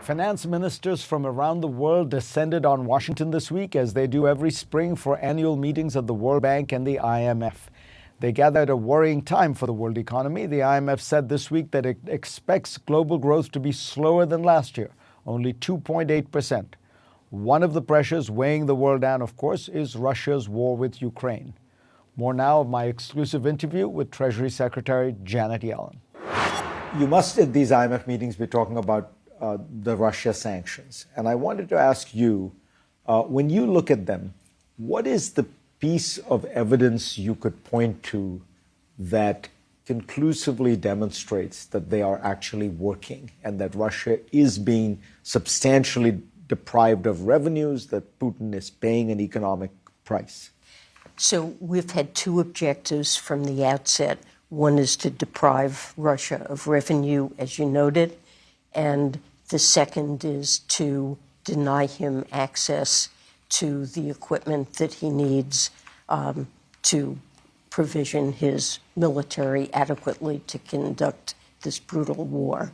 Finance ministers from around the world descended on Washington this week, as they do every spring, for annual meetings of the World Bank and the IMF. They gather at a worrying time for the world economy. The IMF said this week that it expects global growth to be slower than last year, only 2.8%. One of the pressures weighing the world down, of course, is Russia's war with Ukraine. More now of my exclusive interview with Treasury Secretary Janet Yellen. You must, at these IMF meetings, be talking about the Russia sanctions. And I wanted to ask you, when you look at them, what is the piece of evidence you could point to that conclusively demonstrates that they are actually working and that Russia is being substantially deprived of revenues, that Putin is paying an economic price? So we've had two objectives from the outset. One is to deprive Russia of revenue, as you noted, and the second is to deny him access to the equipment that he needs to provision his military adequately to conduct this brutal war.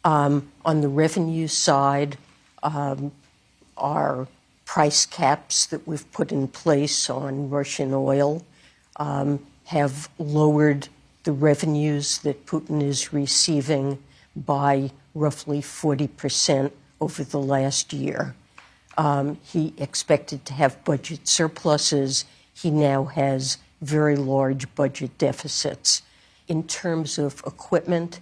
On the revenue side, our price caps that we've put in place on Russian oil have lowered the revenues that Putin is receiving by roughly 40% over the last year. He expected to have budget surpluses. He now has very large budget deficits. In terms of equipment,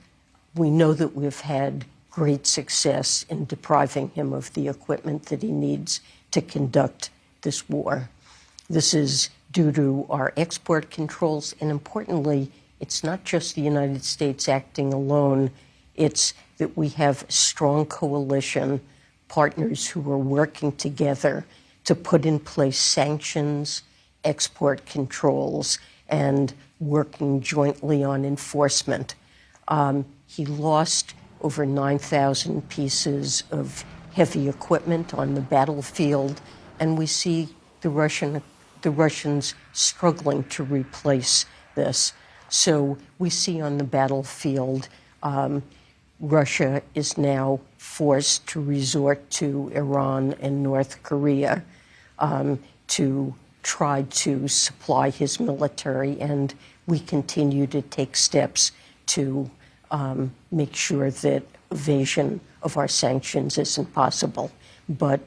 we know that we've had great success in depriving him of the equipment that he needs to conduct this war. This is due to our export controls, and importantly, it's not just the United States acting alone. It's that we have a strong coalition, partners who are working together to put in place sanctions, export controls, and working jointly on enforcement. He lost over 9,000 pieces of heavy equipment on the battlefield, and we see the Russians struggling to replace this. So we see on the battlefield, Russia is now forced to resort to Iran and North Korea to try to supply his military, and we continue to take steps to make sure that evasion of our sanctions isn't possible. But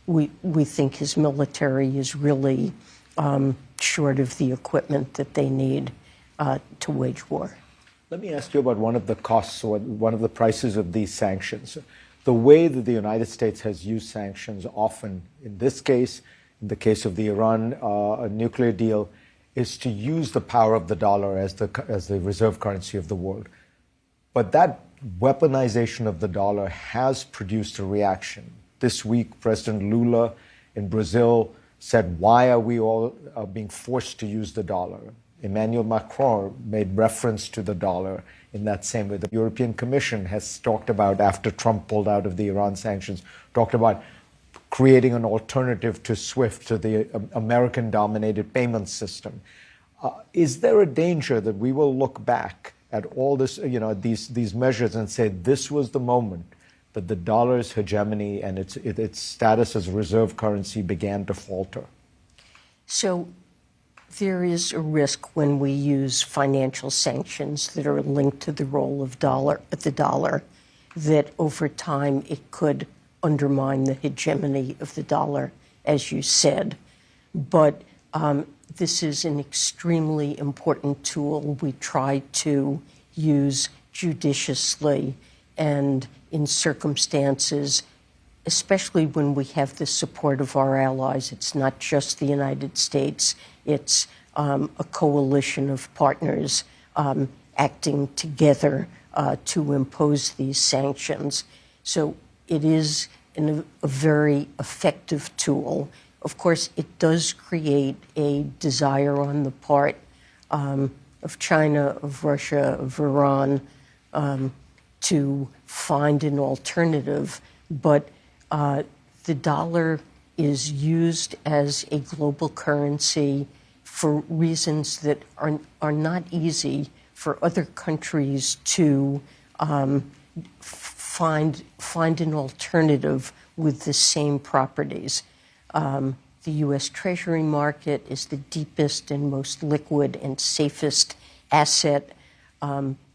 we think his military is really short of the equipment that they need to wage war. Let me ask you about one of the costs or one of the prices of these sanctions. The way that the United States has used sanctions often, in this case, in the case of the Iran nuclear deal, is to use the power of the dollar as the reserve currency of the world. But that weaponization of the dollar has produced a reaction. This week, President Lula in Brazil said, why are we all being forced to use the dollar? Emmanuel Macron made reference to the dollar in that same way. The European Commission has talked about, after Trump pulled out of the Iran sanctions, talked about creating an alternative to SWIFT, to the American-dominated payment system. Is there a danger that we will look back at all this, these measures and say this was the moment that the dollar's hegemony and its status as reserve currency began to falter? So there is a risk when we use financial sanctions that are linked to the role of the dollar, that over time it could undermine the hegemony of the dollar, as you said. But this is an extremely important tool we try to use judiciously and in circumstances, especially when we have the support of our allies. It's not just the United States. It's a coalition of partners acting together to impose these sanctions. So it is a very effective tool. Of course, it does create a desire on the part of China, of Russia, of Iran to find an alternative. But the dollar is used as a global currency for reasons that are not easy for other countries to find an alternative with the same properties. The U.S. Treasury market is the deepest and most liquid and safest asset.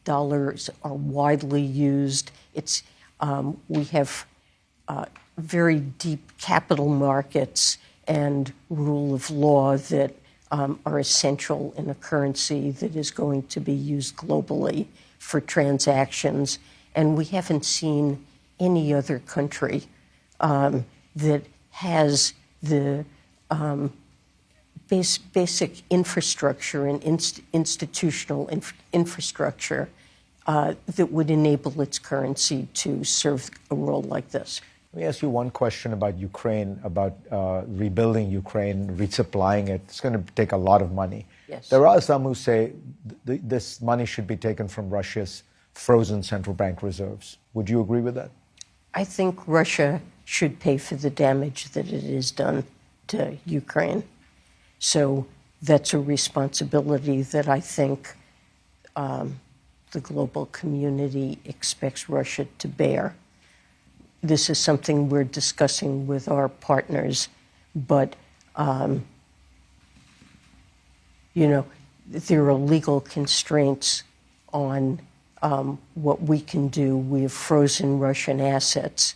Dollars are widely used. We have very deep capital markets and rule of law that are essential in a currency that is going to be used globally for transactions. And we haven't seen any other country that has the basic infrastructure and institutional infrastructure that would enable its currency to serve a role like this. Let me ask you one question about Ukraine, about rebuilding Ukraine, resupplying it. It's going to take a lot of money. Yes. There are some who say this money should be taken from Russia's frozen central bank reserves. Would you agree with that? I think Russia should pay for the damage that it has done to Ukraine. So that's a responsibility that I think the global community expects Russia to bear. This is something we're discussing with our partners, but, there are legal constraints on what we can do. We have frozen Russian assets,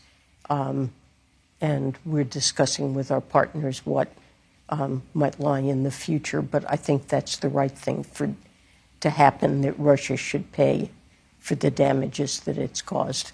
and we're discussing with our partners what might lie in the future. But I think that's the right thing to happen, that Russia should pay for the damages that it's caused.